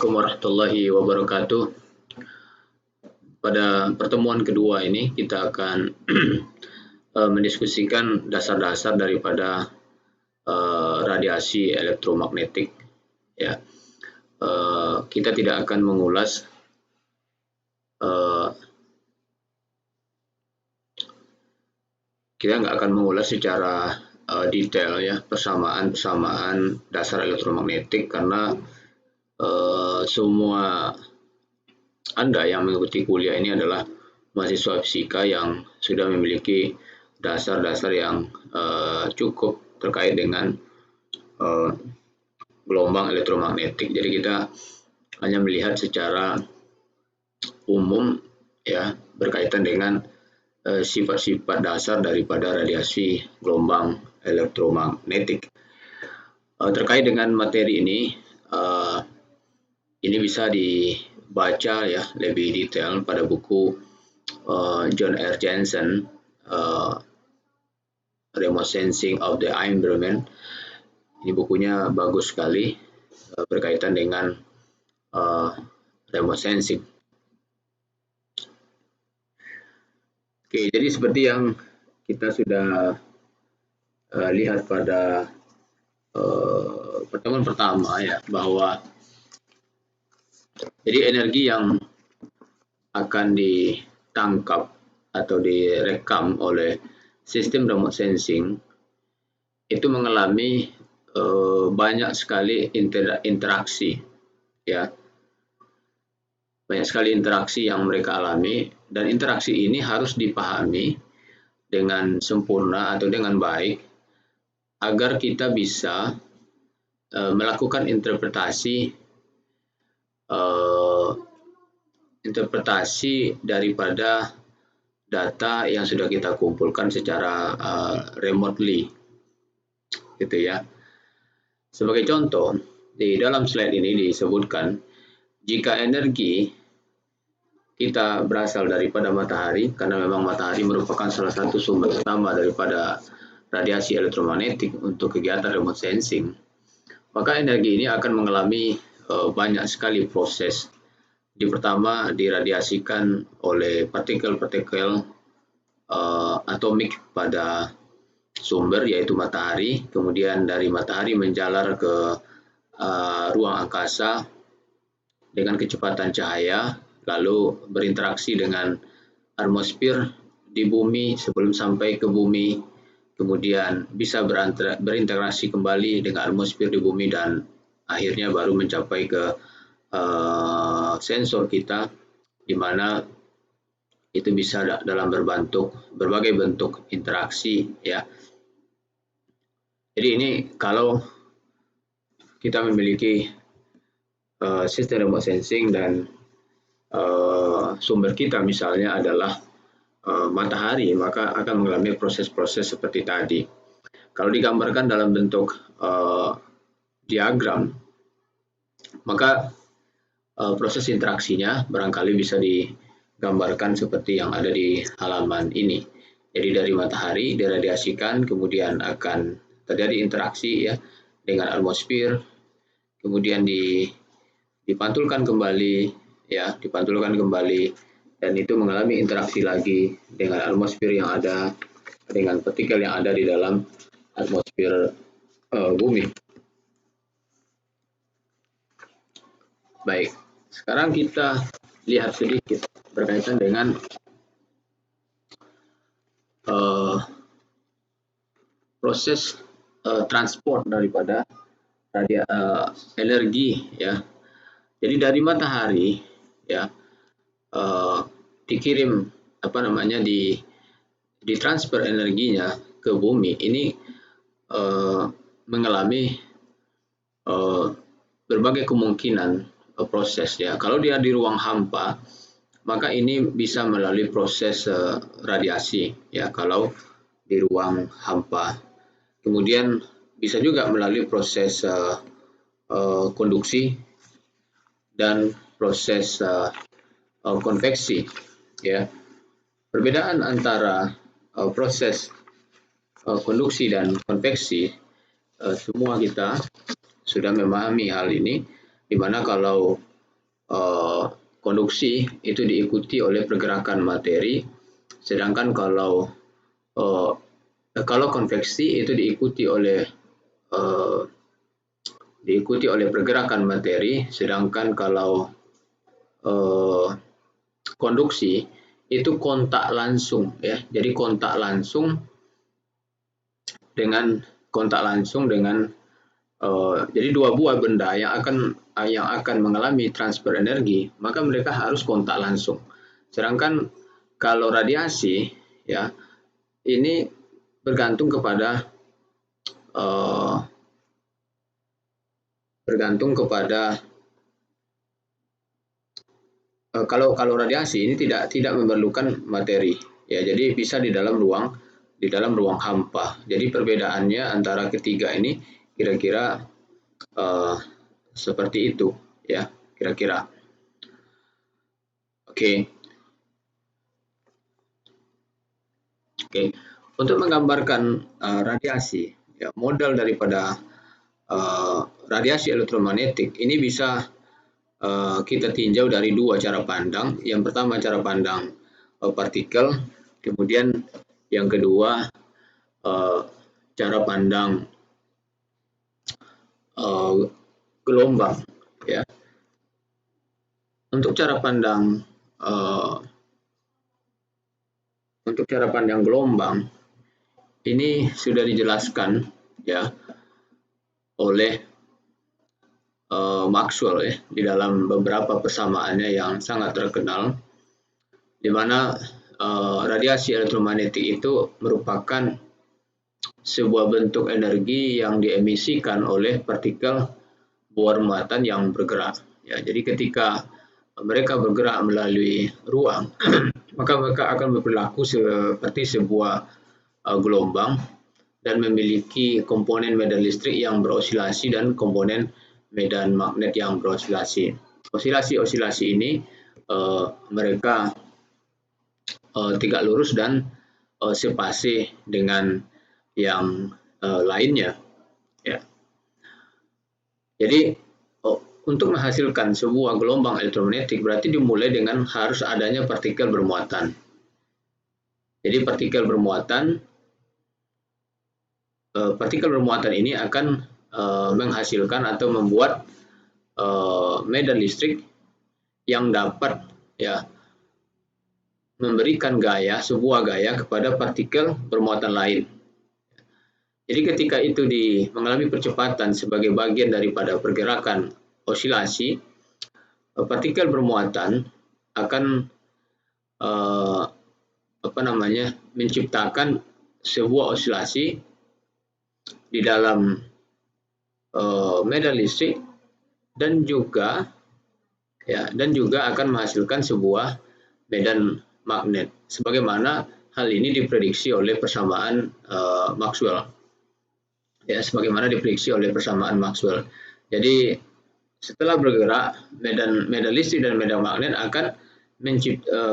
Assalamualaikum warahmatullahi wabarakatuh. Pada pertemuan kedua ini kita akan mendiskusikan dasar-dasar daripada radiasi elektromagnetik. Ya, kita tidak akan mengulas secara detail ya persamaan dasar elektromagnetik, karena semua Anda yang mengikuti kuliah ini adalah mahasiswa fisika yang sudah memiliki dasar-dasar yang cukup terkait dengan gelombang elektromagnetik. Jadi kita hanya melihat secara umum ya berkaitan dengan sifat-sifat dasar daripada radiasi gelombang elektromagnetik. Terkait dengan materi ini bisa dibaca ya lebih detail pada buku John R. Jensen, Remote Sensing of the Environment. Ini bukunya bagus sekali berkaitan dengan remote sensing. Oke, jadi seperti yang kita sudah lihat pada pertemuan pertama ya, bahwa jadi energi yang akan ditangkap atau direkam oleh sistem remote sensing itu mengalami banyak sekali interaksi ya. Banyak sekali interaksi yang mereka alami, dan interaksi ini harus dipahami dengan sempurna atau dengan baik agar kita bisa melakukan interpretasi daripada data yang sudah kita kumpulkan secara remotely gitu ya. Sebagai contoh, di dalam slide ini disebutkan jika energi kita berasal daripada matahari, karena memang matahari merupakan salah satu sumber utama daripada radiasi elektromagnetik untuk kegiatan remote sensing, maka energi ini akan mengalami banyak sekali proses. Yang pertama, diradiasikan oleh partikel-partikel atomik pada sumber, yaitu matahari. Kemudian dari matahari menjalar ke ruang angkasa dengan kecepatan cahaya, lalu berinteraksi dengan atmosfer di bumi sebelum sampai ke bumi, kemudian bisa berinteraksi kembali dengan atmosfer di bumi, dan akhirnya baru mencapai ke sensor kita, di mana itu bisa dalam berbagai bentuk interaksi ya. Jadi ini kalau kita memiliki sistem remote sensing dan sumber kita misalnya adalah matahari, maka akan mengalami proses-proses seperti tadi. Kalau digambarkan dalam bentuk diagram, maka proses interaksinya barangkali bisa digambarkan seperti yang ada di halaman ini. Jadi dari matahari diradiasikan, kemudian akan terjadi interaksi ya dengan atmosfer, kemudian dipantulkan kembali ya, dan itu mengalami interaksi lagi dengan atmosfer yang ada, dengan partikel yang ada di dalam atmosfer bumi. Baik, sekarang kita lihat sedikit berkaitan dengan proses transport daripada energi ya. Jadi dari matahari ya dikirim ditransfer energinya ke bumi. Ini mengalami berbagai kemungkinan proses ya. Kalau dia di ruang hampa, maka ini bisa melalui proses radiasi ya kalau di ruang hampa. Kemudian bisa juga melalui proses konduksi dan proses konveksi ya. Perbedaan antara proses konduksi dan konveksi, semua kita sudah memahami hal ini, di mana kalau konduksi itu diikuti oleh pergerakan materi, sedangkan kalau konveksi itu diikuti oleh pergerakan materi, sedangkan kalau konduksi itu kontak langsung ya. Jadi kontak langsung dengan jadi dua buah benda yang akan mengalami transfer energi, maka mereka harus kontak langsung. Sedangkan kalau radiasi ya, ini bergantung kepada kalau radiasi ini tidak memerlukan materi ya, jadi bisa di dalam ruang hampa. Jadi perbedaannya antara ketiga ini kira-kira seperti itu ya, kira-kira. Oke. Untuk menggambarkan radiasi ya, model daripada radiasi elektromagnetik ini bisa kita tinjau dari dua cara pandang. Yang pertama cara pandang partikel, kemudian yang kedua cara pandang gelombang ya. Untuk cara pandang gelombang ini sudah dijelaskan ya oleh Maxwell ya, di dalam beberapa persamaannya yang sangat terkenal, di mana radiasi elektromagnetik itu merupakan sebuah bentuk energi yang diemisikan oleh partikel bor muatan yang bergerak. Ya, jadi ketika mereka bergerak melalui ruang, maka mereka akan berperilaku seperti sebuah gelombang dan memiliki komponen medan listrik yang berosilasi dan komponen medan magnet yang berosilasi. Osilasi-osilasi ini mereka tegak lurus dan sepase dengan yang lainnya. Ya. Jadi untuk menghasilkan sebuah gelombang elektromagnetik berarti dimulai dengan harus adanya partikel bermuatan. Jadi partikel bermuatan ini akan menghasilkan atau membuat medan listrik yang dapat ya memberikan sebuah gaya kepada partikel bermuatan lain. Jadi ketika itu mengalami percepatan sebagai bagian daripada pergerakan osilasi, partikel bermuatan akan menciptakan sebuah osilasi di dalam medan listrik dan juga akan menghasilkan sebuah medan magnet, sebagaimana hal ini diprediksi oleh persamaan Maxwell. Ya, sebagaimana diprediksi oleh persamaan Maxwell. Jadi setelah bergerak, medan listrik dan medan magnet akan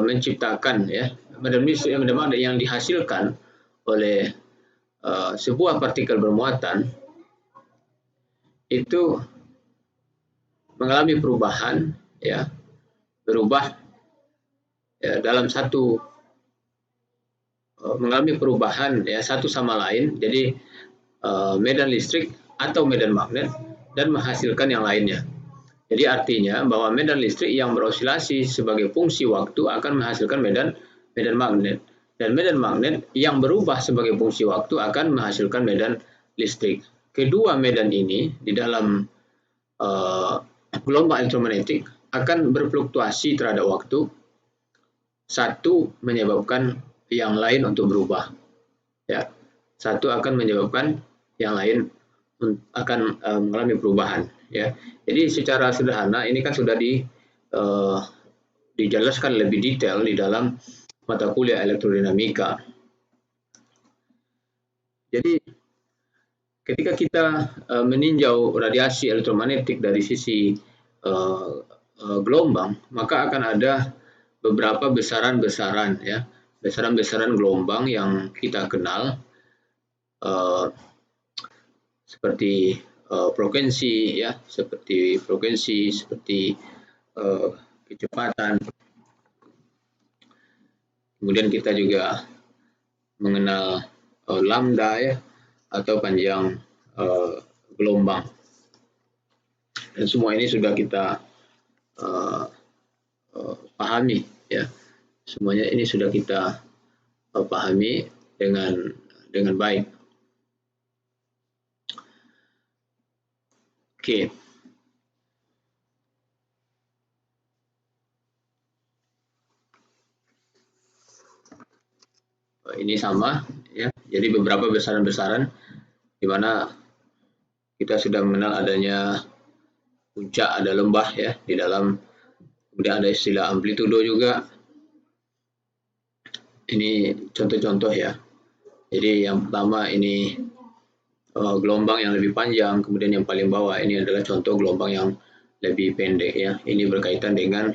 menciptakan ya medan listrik dan medan magnet yang dihasilkan oleh sebuah partikel bermuatan itu mengalami perubahan ya, berubah ya, dalam mengalami perubahan ya satu sama lain. Jadi medan listrik atau medan magnet dan menghasilkan yang lainnya. Jadi artinya bahwa medan listrik yang berosilasi sebagai fungsi waktu akan menghasilkan medan magnet, dan medan magnet yang berubah sebagai fungsi waktu akan menghasilkan medan listrik. Kedua medan ini di dalam gelombang elektromagnetik akan berfluktuasi terhadap waktu. Satu menyebabkan yang lain untuk berubah. Ya, satu akan menyebabkan yang lain akan mengalami perubahan. Ya, jadi secara sederhana ini kan sudah dijelaskan lebih detail di dalam mata kuliah elektrodinamika. Jadi ketika kita meninjau radiasi elektromagnetik dari sisi gelombang, maka akan ada beberapa besaran-besaran ya, besaran-besaran gelombang yang kita kenal seperti frekuensi ya, seperti kecepatan. Kemudian kita juga mengenal lambda ya, atau panjang gelombang. Dan semua ini sudah kita pahami ya. Semuanya ini sudah kita pahami dengan baik. Oke. Ini sama ya. Jadi beberapa besaran-besaran di mana kita sudah mengenal adanya puncak, ada lembah ya di dalam. Kemudian ada istilah amplitudo juga. Ini contoh-contoh ya. Jadi yang pertama ini gelombang yang lebih panjang, kemudian yang paling bawah ini adalah contoh gelombang yang lebih pendek ya. Ini berkaitan dengan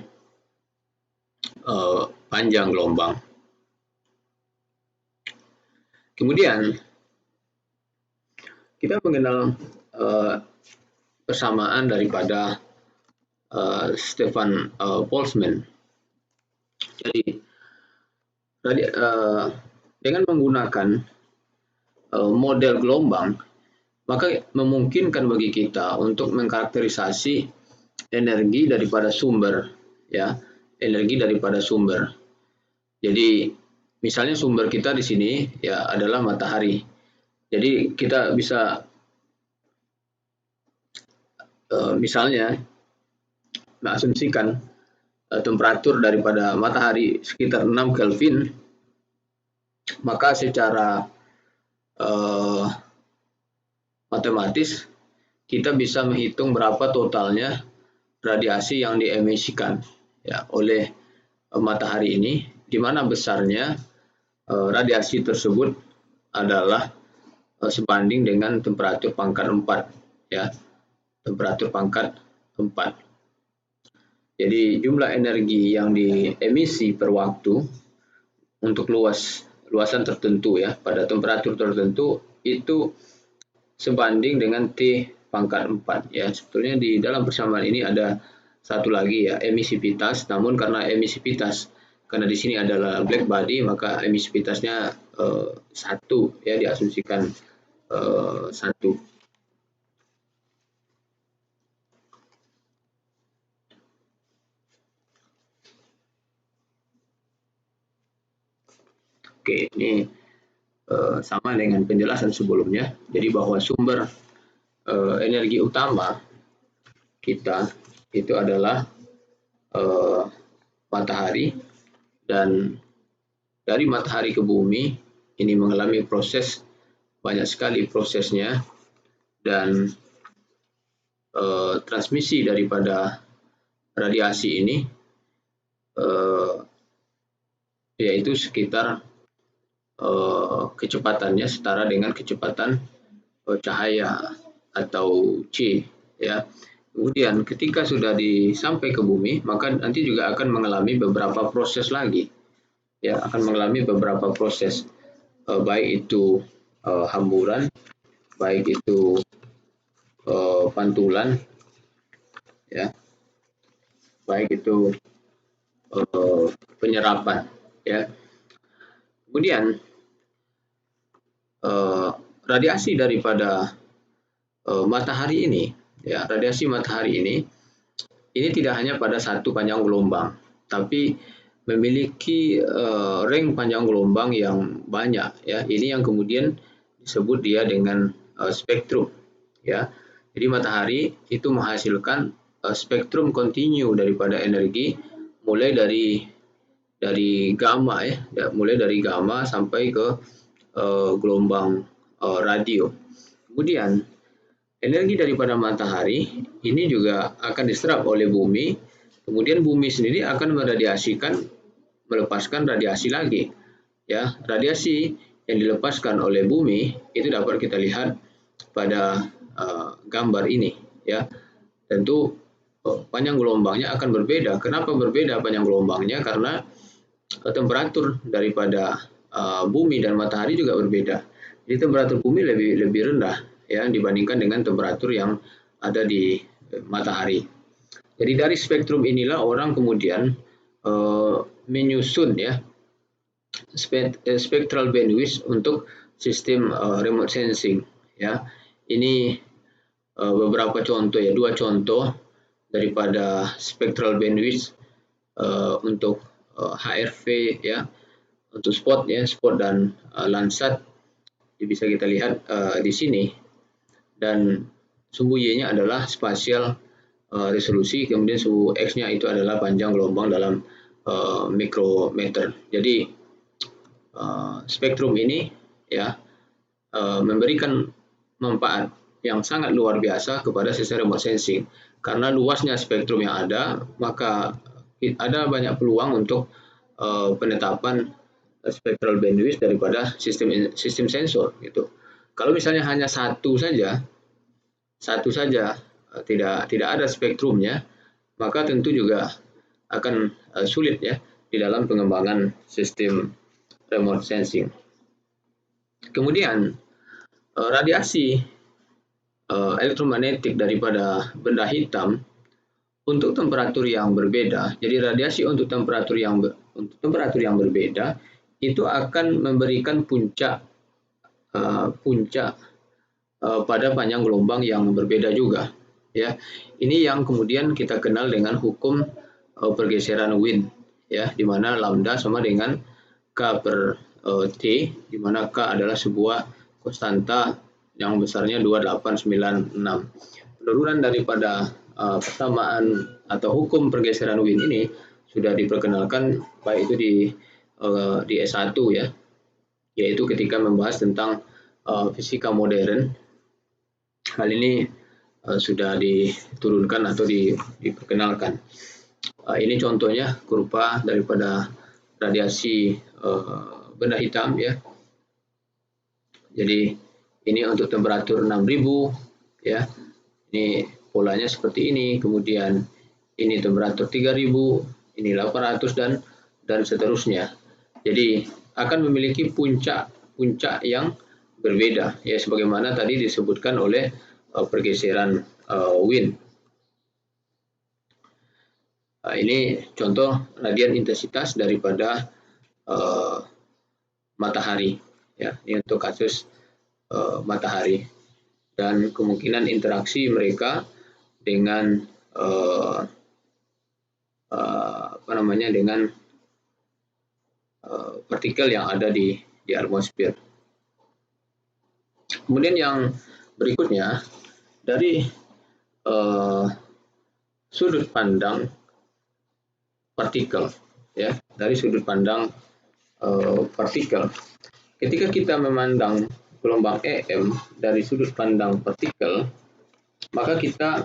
panjang gelombang. Kemudian kita mengenal persamaan daripada Stefan Boltzmann. Jadi dengan menggunakan model gelombang, maka memungkinkan bagi kita untuk mengkarakterisasi energi daripada sumber, ya, energi daripada sumber. Jadi misalnya sumber kita di sini ya adalah matahari. Jadi kita bisa misalnya mengasumsikan temperatur daripada matahari sekitar 6 Kelvin, maka secara matematis kita bisa menghitung berapa totalnya radiasi yang diemisikan ya oleh matahari ini, di mana besarnya radiasi tersebut adalah sebanding dengan temperatur pangkat 4 ya, temperatur pangkat 4. Jadi jumlah energi yang diemisi per waktu untuk luasan tertentu ya pada temperatur tertentu itu sebanding dengan T pangkat 4 ya. Sebetulnya di dalam persamaan ini ada satu lagi ya, emisivitas. Namun karena emisivitas, karena di sini adalah black body, maka emisivitasnya 1 ya, diasumsikan 1. Oke, ini sama dengan penjelasan sebelumnya. Jadi bahwa sumber energi utama kita itu adalah matahari, dan dari matahari ke bumi ini mengalami proses, banyak sekali prosesnya, dan transmisi daripada radiasi ini yaitu sekitar kecepatannya setara dengan kecepatan cahaya atau C ya. Kemudian ketika sudah sampai ke bumi, maka nanti juga akan mengalami beberapa proses lagi ya, akan mengalami beberapa proses baik itu hamburan, baik itu pantulan ya, baik itu penyerapan ya. Kemudian radiasi daripada matahari ini ya, radiasi matahari ini tidak hanya pada satu panjang gelombang, tapi memiliki range panjang gelombang yang banyak ya. Ini yang kemudian disebut dia dengan spektrum ya. Jadi matahari itu menghasilkan spektrum kontinu daripada energi, mulai dari gamma ya, mulai dari gamma sampai ke gelombang radio. Kemudian energi daripada matahari ini juga akan diserap oleh bumi, kemudian bumi sendiri akan melepaskan radiasi lagi ya. Radiasi yang dilepaskan oleh bumi itu dapat kita lihat pada gambar ini ya. Tentu panjang gelombangnya akan berbeda. Kenapa berbeda panjang gelombangnya? Karena temperatur daripada bumi dan matahari juga berbeda. Jadi temperatur bumi lebih rendah ya dibandingkan dengan temperatur yang ada di matahari. Jadi dari spektrum inilah orang kemudian menyusun ya spectral bandwidth untuk sistem remote sensing ya. Ini beberapa contoh ya, 2 contoh daripada spectral bandwidth untuk HRV ya, untuk spot ya, spot dan Landsat bisa kita lihat di sini. Dan sumbu Y-nya adalah spasial resolusi, kemudian sumbu X-nya itu adalah panjang gelombang dalam mikrometer. Jadi spektrum ini ya memberikan manfaat yang sangat luar biasa kepada sistem remote sensing. Karena luasnya spektrum yang ada, maka ada banyak peluang untuk penetapan spectral bandwidth daripada sistem sensor gitu. Kalau misalnya hanya satu saja tidak ada spektrumnya, maka tentu juga akan sulit ya di dalam pengembangan sistem remote sensing. Kemudian radiasi elektromagnetik daripada benda hitam untuk temperatur yang berbeda. Jadi radiasi untuk temperatur yang berbeda itu akan memberikan puncak pada panjang gelombang yang berbeda juga. Ya, ini yang kemudian kita kenal dengan hukum pergeseran Wind, ya, di mana lambda sama dengan K per T, di mana K adalah sebuah konstanta yang besarnya 2896. Penurunan daripada persamaan atau hukum pergeseran Wind ini sudah diperkenalkan baik itu di S1 ya, yaitu ketika membahas tentang fisika modern. Hal ini sudah diturunkan atau diperkenalkan. Ini contohnya kurva daripada radiasi benda hitam ya. Jadi ini untuk temperatur 6000 ya. Ini polanya seperti ini, kemudian ini temperatur 3000, ini 800 dan seterusnya. Jadi akan memiliki puncak yang berbeda ya, sebagaimana tadi disebutkan oleh pergeseran Wind. Ini contoh radian intensitas daripada matahari ya, ini untuk kasus matahari, dan kemungkinan interaksi mereka dengan dengan partikel yang ada di atmosfer. Kemudian yang berikutnya dari sudut pandang partikel ya, dari sudut pandang partikel. Ketika kita memandang gelombang EM dari sudut pandang partikel, maka kita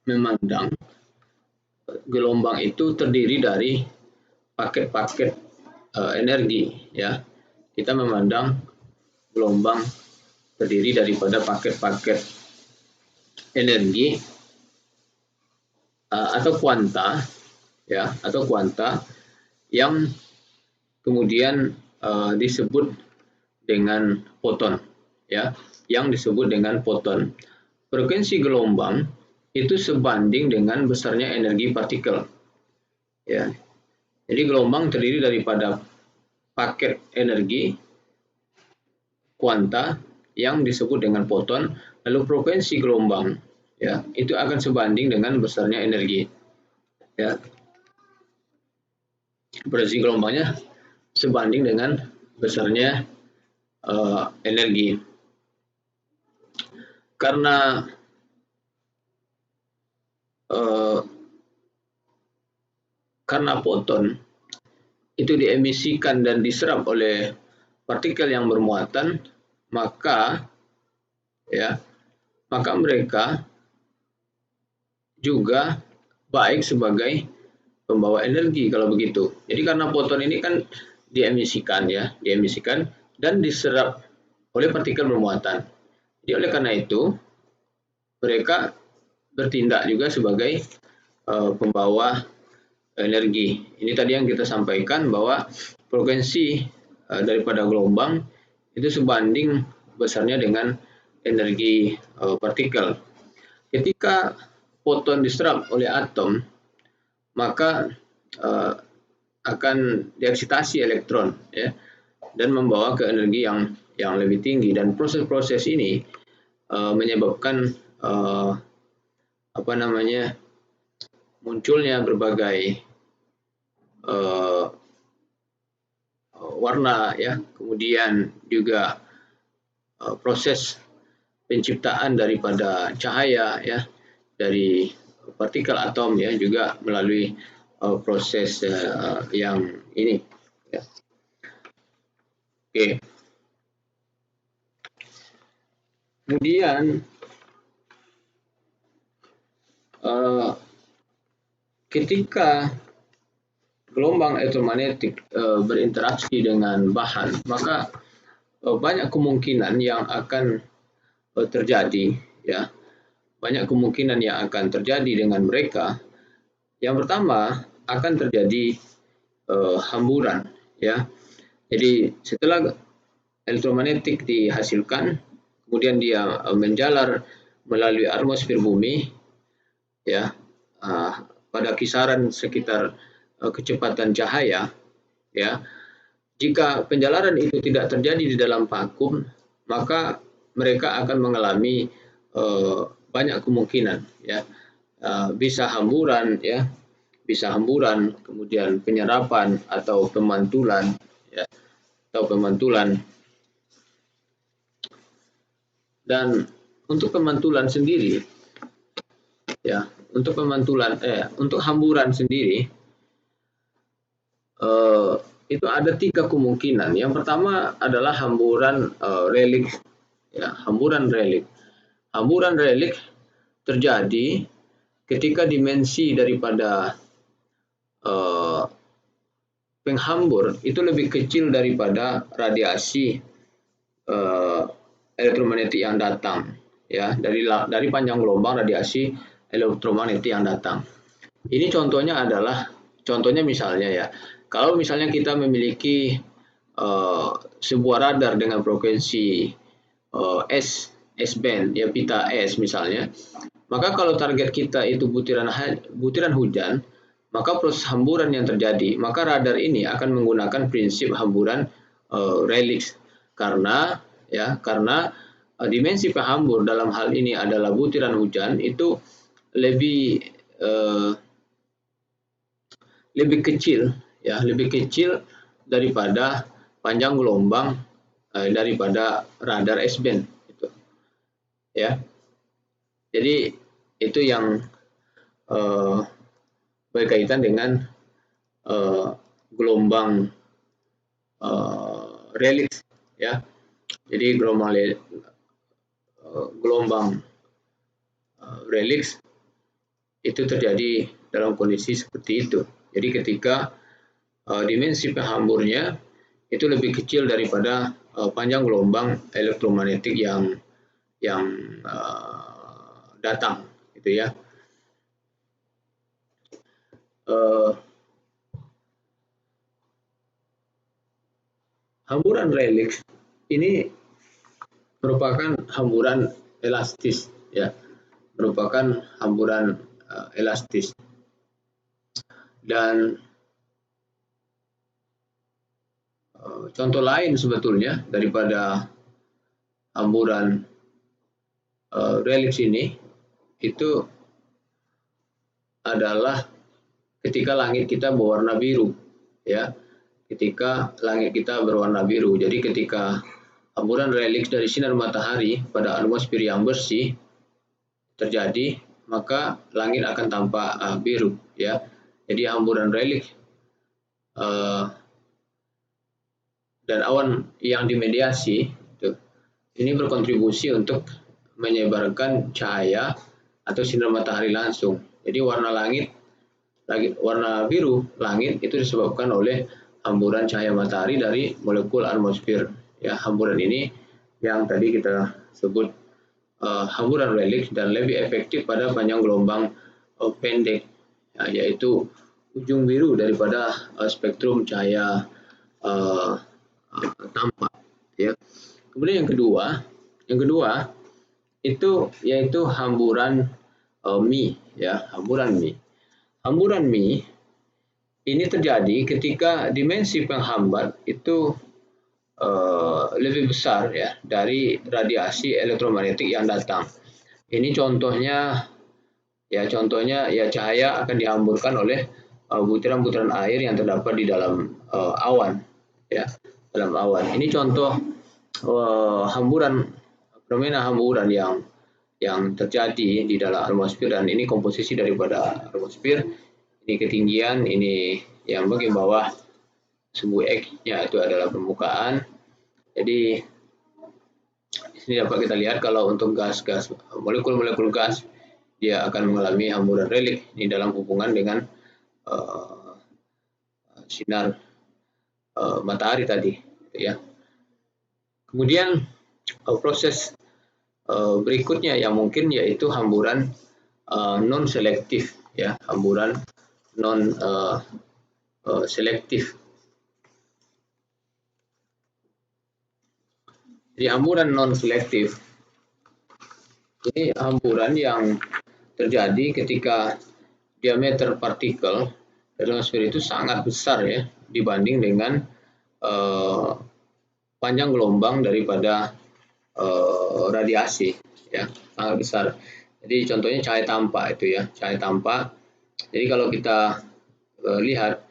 memandang gelombang itu terdiri dari paket-paket energi ya. Kita memandang gelombang terdiri daripada paket-paket energi atau kuanta ya, atau kuanta yang kemudian disebut dengan foton ya, yang disebut dengan foton. Frekuensi gelombang itu sebanding dengan besarnya energi partikel ya. Jadi gelombang terdiri daripada paket energi kuanta yang disebut dengan foton, lalu frekuensi gelombang ya itu akan sebanding dengan besarnya energi ya. Frekuensi gelombangnya sebanding dengan besarnya energi. Karena foton itu diemisikan dan diserap oleh partikel yang bermuatan, maka mereka juga baik sebagai pembawa energi kalau begitu. Jadi karena foton ini kan diemisikan dan diserap oleh partikel bermuatan. Jadi oleh karena itu mereka bertindak juga sebagai pembawa energi. Ini tadi yang kita sampaikan bahwa frekuensi daripada gelombang itu sebanding besarnya dengan energi partikel. Ketika foton diserap oleh atom, maka akan dieksitasi elektron, ya, dan membawa ke energi yang lebih tinggi, dan proses-proses ini menyebabkan munculnya berbagai warna, ya, kemudian juga proses penciptaan daripada cahaya, ya, dari partikel atom, ya, juga melalui proses yang ini, ya. Oke. Kemudian ketika gelombang elektromagnetik berinteraksi dengan bahan, maka banyak kemungkinan yang akan terjadi, ya. Banyak kemungkinan yang akan terjadi dengan mereka. Yang pertama, akan terjadi hamburan, ya. Jadi setelah elektromagnetik dihasilkan, kemudian dia menjalar melalui atmosfer bumi, ya, pada kisaran sekitar kecepatan cahaya, ya. Jika penjalaran itu tidak terjadi di dalam vakum, maka mereka akan mengalami banyak kemungkinan, ya, bisa hamburan, ya, bisa hamburan, kemudian penyerapan atau pemantulan, ya, atau pemantulan. Dan untuk pemantulan sendiri, ya, untuk hamburan sendiri itu ada 3 kemungkinan. Yang pertama adalah hamburan relik, ya, hamburan relik. Hamburan relik terjadi ketika dimensi daripada penghambur itu lebih kecil daripada radiasi elektromagnetik yang datang, ya, dari panjang gelombang radiasi elektromagnetik yang datang. Ini contohnya misalnya, ya, kalau misalnya kita memiliki sebuah radar dengan frekuensi S-band, ya, pita S misalnya, maka kalau target kita itu butiran hujan, maka proses hamburan yang terjadi, maka radar ini akan menggunakan prinsip hamburan Rayleigh, karena dimensi penghambur dalam hal ini adalah butiran hujan itu lebih kecil, ya, lebih kecil daripada panjang gelombang daripada radar S-band, gitu, ya. Jadi itu yang berkaitan dengan gelombang Rayleigh, ya. Jadi gelombang Rayleigh itu terjadi dalam kondisi seperti itu. Jadi ketika dimensi penghamburnya itu lebih kecil daripada panjang gelombang elektromagnetik yang datang, gitu, ya. Hamburan Rayleigh ini merupakan hamburan elastis, ya, merupakan hamburan elastis. Dan contoh lain sebetulnya daripada hamburan Rayleigh ini itu adalah ketika langit kita berwarna biru, ya. Ketika langit kita berwarna biru. Jadi ketika hamburan Rayleigh dari sinar matahari pada atmosfer yang bersih terjadi, maka langit akan tampak biru, ya. Jadi hamburan Rayleigh dan awan yang dimediasi ini berkontribusi untuk menyebarkan cahaya atau sinar matahari langsung. Jadi warna biru langit itu disebabkan oleh hamburan cahaya matahari dari molekul atmosfer, ya. Hamburan ini yang tadi kita sebut hamburan Rayleigh dan lebih efektif pada panjang gelombang pendek, ya, yaitu ujung biru daripada spektrum cahaya tampak, ya. Kemudian yang kedua itu yaitu hamburan mie, ya, hamburan mie. Hamburan mie ini terjadi ketika dimensi penghambat itu lebih besar, ya, dari radiasi elektromagnetik yang datang. Ini contohnya ya cahaya akan dihamburkan oleh butiran-butiran air yang terdapat di dalam awan, ya, dalam awan. Ini contoh fenomena hamburan yang terjadi di dalam atmosfer, dan ini komposisi daripada atmosfer. Ini ketinggian, ini yang bagian bawah sumbu X-nya itu adalah permukaan. Jadi di sini dapat kita lihat kalau untuk gas-gas, molekul-molekul gas, dia akan mengalami hamburan relik di dalam hubungan dengan sinar matahari tadi, ya. Kemudian proses berikutnya yang mungkin yaitu hamburan non selektif, ya, hamburan non selektif. Jadi hamburan non selektif ini hamburan yang terjadi ketika diameter partikel dari atmosfer itu sangat besar, ya, dibanding dengan panjang gelombang daripada radiasi, ya, sangat besar. Jadi contohnya cahaya tampak itu, ya, cahaya tampak. Jadi kalau kita lihat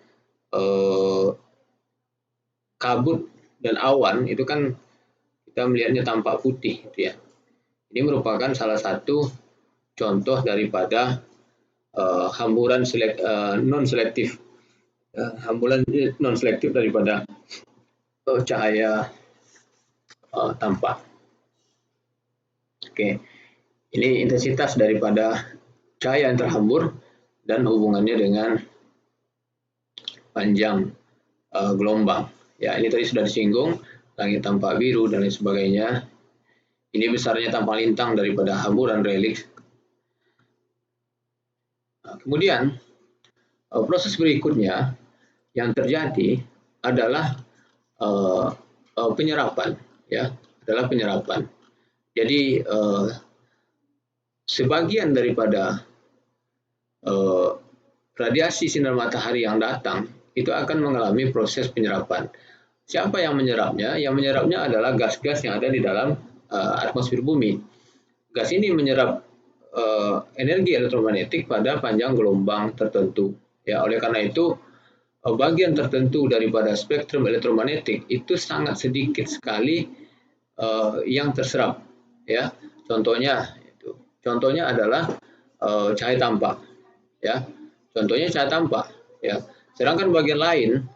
kabut dan awan itu kan kita melihatnya tampak putih, gitu, ya. Ini merupakan salah satu contoh daripada hamburan non selektif, hamburan non selektif daripada cahaya tampak. Oke, ini intensitas daripada cahaya yang terhambur dan hubungannya dengan panjang gelombang. Ya, ini tadi sudah disinggung, langit tampak biru dan lain sebagainya. Ini besarnya tampang lintang daripada hamburan relik. Nah, kemudian proses berikutnya yang terjadi adalah penyerapan, ya, adalah penyerapan. Jadi sebagian daripada radiasi sinar matahari yang datang itu akan mengalami proses penyerapan. Siapa yang menyerapnya? Yang menyerapnya adalah gas-gas yang ada di dalam atmosfer bumi. Gas ini menyerap energi elektromagnetik pada panjang gelombang tertentu. Ya, oleh karena itu bagian tertentu daripada spektrum elektromagnetik itu sangat sedikit sekali yang terserap. Ya, contohnya adalah cahaya tampak. Ya, contohnya cahaya tampak. Ya, sedangkan bagian lain,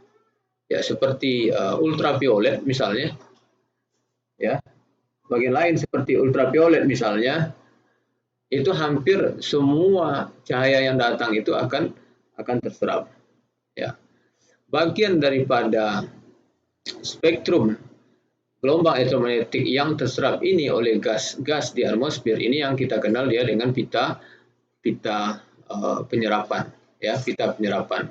ya, seperti ultraviolet misalnya, ya, bagian lain seperti ultraviolet misalnya, itu hampir semua cahaya yang datang itu akan terserap, ya. Bagian daripada spektrum gelombang elektromagnetik yang terserap ini oleh gas-gas di atmosfer ini yang kita kenal dia dengan pita penyerapan, ya, pita penyerapan.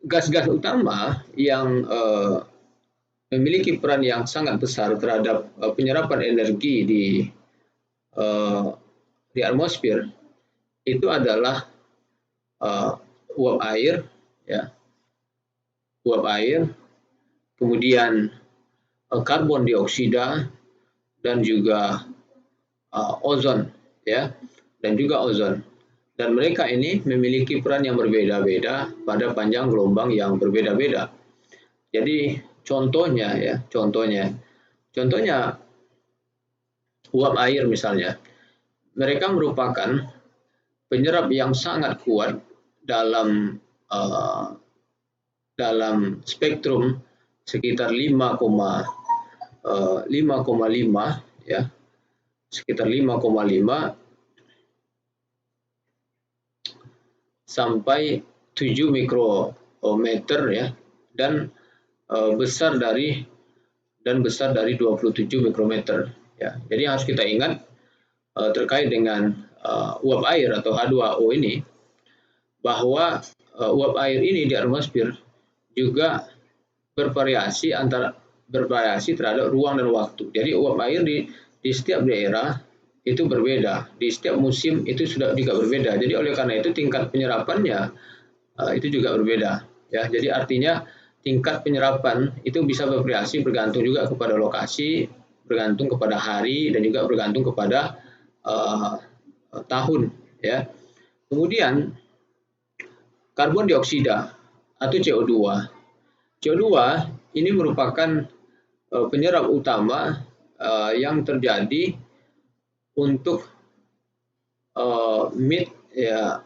Gas-gas utama yang memiliki peran yang sangat besar terhadap penyerapan energi di atmosfer itu adalah uap air, ya, uap air, kemudian karbon dioksida dan juga ozon, ya, dan juga ozon. Dan mereka ini memiliki peran yang berbeda-beda pada panjang gelombang yang berbeda-beda. Jadi contohnya, ya, contohnya uap air misalnya, mereka merupakan penyerap yang sangat kuat dalam spektrum sekitar 5,5, ya, sekitar 5,5 sampai 7 mikrometer, ya, dan besar dari 27 mikrometer, ya. Jadi harus kita ingat terkait dengan uap air atau H2O ini, bahwa uap air ini di atmosfer juga bervariasi antara bervariasi terhadap ruang dan waktu. Jadi uap air di setiap daerah itu berbeda, di setiap musim itu sudah juga berbeda. Jadi oleh karena itu tingkat penyerapannya itu juga berbeda. Ya, jadi artinya tingkat penyerapan itu bisa bervariasi bergantung juga kepada lokasi, bergantung kepada hari, dan juga bergantung kepada tahun. Ya. Kemudian karbon dioksida atau CO2. CO2 ini merupakan penyerap utama yang terjadi untuk ya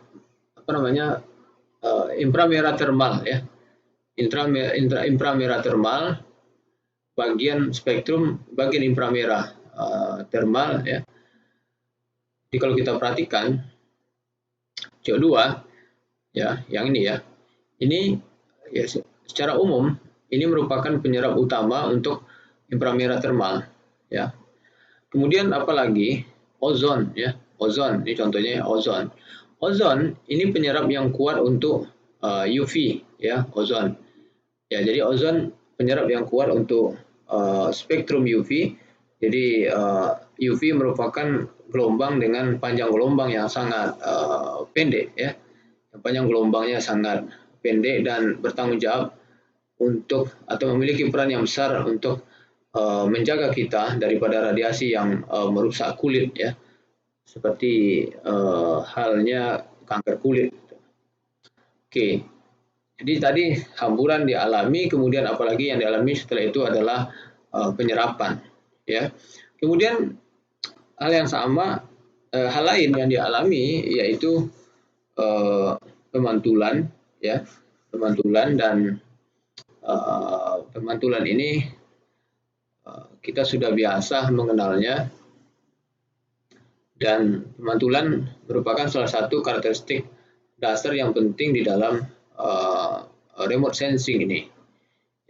apa namanya inframerah thermal ya, inframerah thermal, bagian spektrum bagian inframerah thermal ya. Jadi kalau kita perhatikan CO2 ya, yang ini ya, ini ya secara umum ini merupakan penyerap utama untuk inframerah thermal ya. Kemudian apalagi ozon ya, ozon ini contohnya ozon. Ozon ini penyerap yang kuat untuk UV ya, ozon. Ya, jadi ozon penyerap yang kuat untuk spektrum UV. Jadi UV merupakan gelombang dengan panjang gelombang yang sangat pendek ya. Panjang gelombangnya sangat pendek dan bertanggung jawab untuk atau memiliki peran yang besar untuk menjaga kita daripada radiasi yang merusak kulit ya, seperti halnya kanker kulit. Oke, jadi tadi hamburan dialami, kemudian apalagi yang dialami setelah itu adalah penyerapan ya. Kemudian hal yang sama, hal lain yang dialami yaitu pemantulan ya, pemantulan, dan pemantulan ini kita sudah biasa mengenalnya, dan pemantulan merupakan salah satu karakteristik dasar yang penting di dalam remote sensing ini.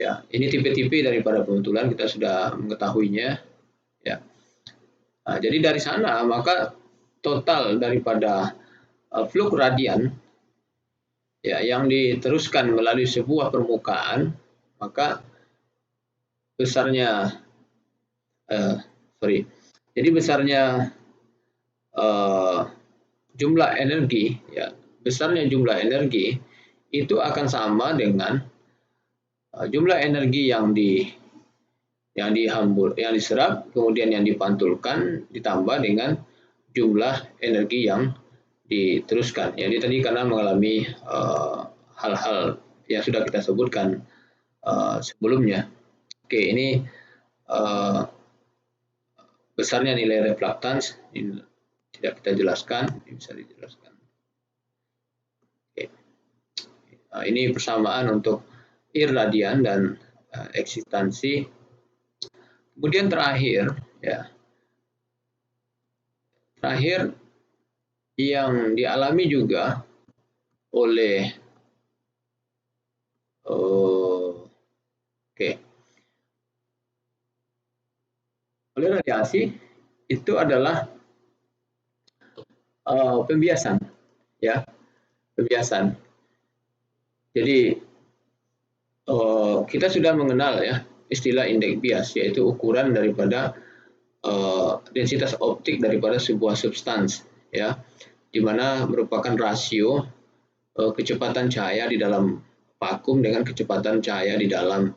Ya, ini tipe-tipe daripada pemantulan kita sudah mengetahuinya. Ya, jadi dari sana maka total daripada flux radian ya yang diteruskan melalui sebuah permukaan, maka besarnya jadi besarnya jumlah energi ya, besarnya jumlah energi itu akan sama dengan jumlah energi yang diserap, kemudian yang dipantulkan ditambah dengan jumlah energi yang diteruskan. Jadi tadi karena mengalami hal-hal yang sudah kita sebutkan sebelumnya. Oke, ini besarnya nilai reflektans tidak kita jelaskan, ini bisa dijelaskan. Oke. Ini persamaan untuk irradian dan eksitansi. Kemudian terakhir yang dialami juga oleh oleh radiasi itu adalah pembiasan ya, pembiasan. Jadi kita sudah mengenal ya istilah indeks bias, yaitu ukuran daripada densitas optik daripada sebuah substans ya, di mana merupakan rasio kecepatan cahaya di dalam vakum dengan kecepatan cahaya di dalam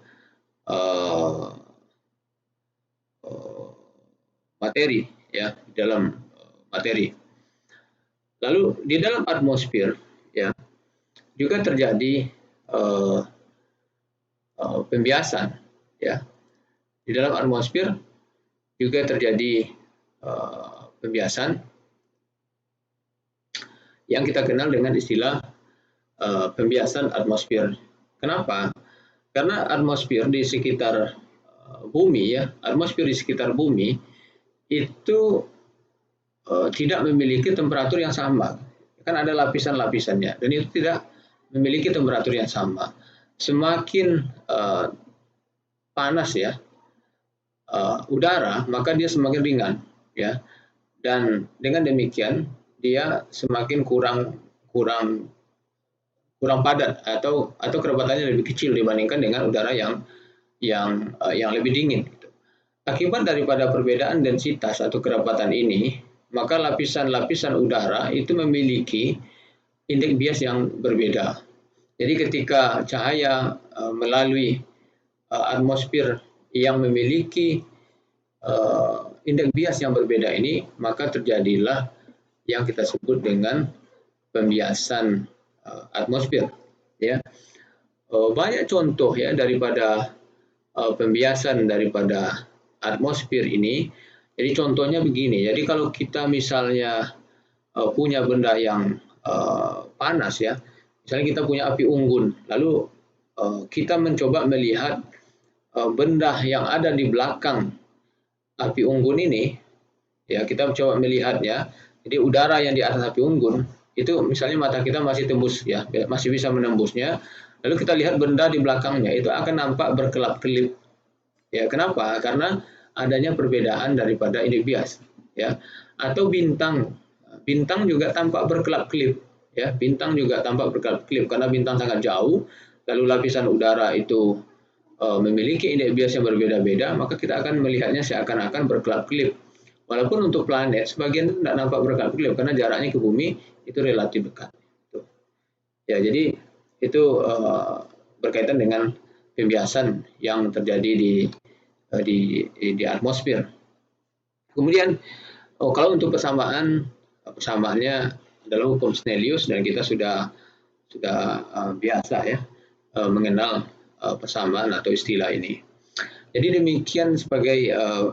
materi ya, di dalam materi. Lalu di dalam atmosfer ya juga terjadi pembiasan ya. Di dalam atmosfer juga terjadi pembiasan yang kita kenal dengan istilah pembiasan atmosfer. Kenapa? Karena atmosfer di sekitar bumi ya, atmosfer di sekitar bumi itu tidak memiliki temperatur yang sama. Kan ada lapisan-lapisannya, dan itu tidak memiliki temperatur yang sama. Semakin panas ya udara, maka dia semakin ringan ya, dan dengan demikian dia semakin kurang padat atau kerapatannya lebih kecil dibandingkan dengan udara yang yang lebih dingin. Akibat daripada perbedaan densitas atau kerapatan ini, maka lapisan-lapisan udara itu memiliki indeks bias yang berbeda. Jadi ketika cahaya melalui atmosfer yang memiliki indeks bias yang berbeda ini, maka terjadilah yang kita sebut dengan pembiasan atmosfer. Ya, banyak contoh ya daripada pembiasan daripada atmosfer ini. Jadi contohnya begini. Jadi kalau kita misalnya punya benda yang panas ya, misalnya kita punya api unggun, lalu kita mencoba melihat benda yang ada di belakang api unggun ini, ya kita coba melihatnya. Jadi udara yang di atas api unggun itu misalnya mata kita masih tembus ya, masih bisa menembusnya. Lalu kita lihat benda di belakangnya itu akan nampak berkelap-kelip. Ya, kenapa? Karena adanya perbedaan daripada indeks bias, ya. Atau bintang, bintang juga tampak berkelap-kelip, ya. Bintang juga tampak berkelap-kelip karena bintang sangat jauh, lalu lapisan udara itu memiliki indeks bias yang berbeda-beda, maka kita akan melihatnya seakan-akan berkelap-kelip. Walaupun untuk planet sebagian tidak nampak berkelap-kelip karena jaraknya ke bumi itu relatif dekat. Ya, jadi itu berkaitan dengan pembiasan yang terjadi di atmosfer. Kemudian kalau untuk persamaannya adalah hukum Snellius, dan kita sudah biasa ya mengenal persamaan atau istilah ini. Jadi demikian sebagai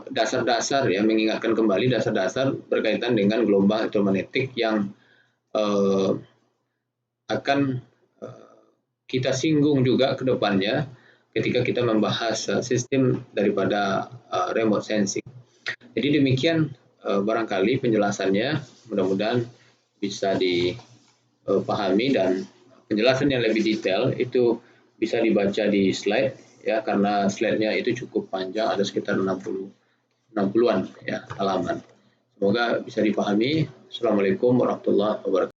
dasar-dasar ya, mengingatkan kembali dasar-dasar berkaitan dengan gelombang elektromagnetik yang akan kita singgung juga ke depannya ketika kita membahas sistem daripada remote sensing. Jadi demikian barangkali penjelasannya, mudah-mudahan bisa dipahami, dan penjelasan yang lebih detail itu bisa dibaca di slide ya, karena slide-nya itu cukup panjang, ada sekitar 60-an ya halaman. Semoga bisa dipahami. Assalamualaikum warahmatullahi wabarakatuh.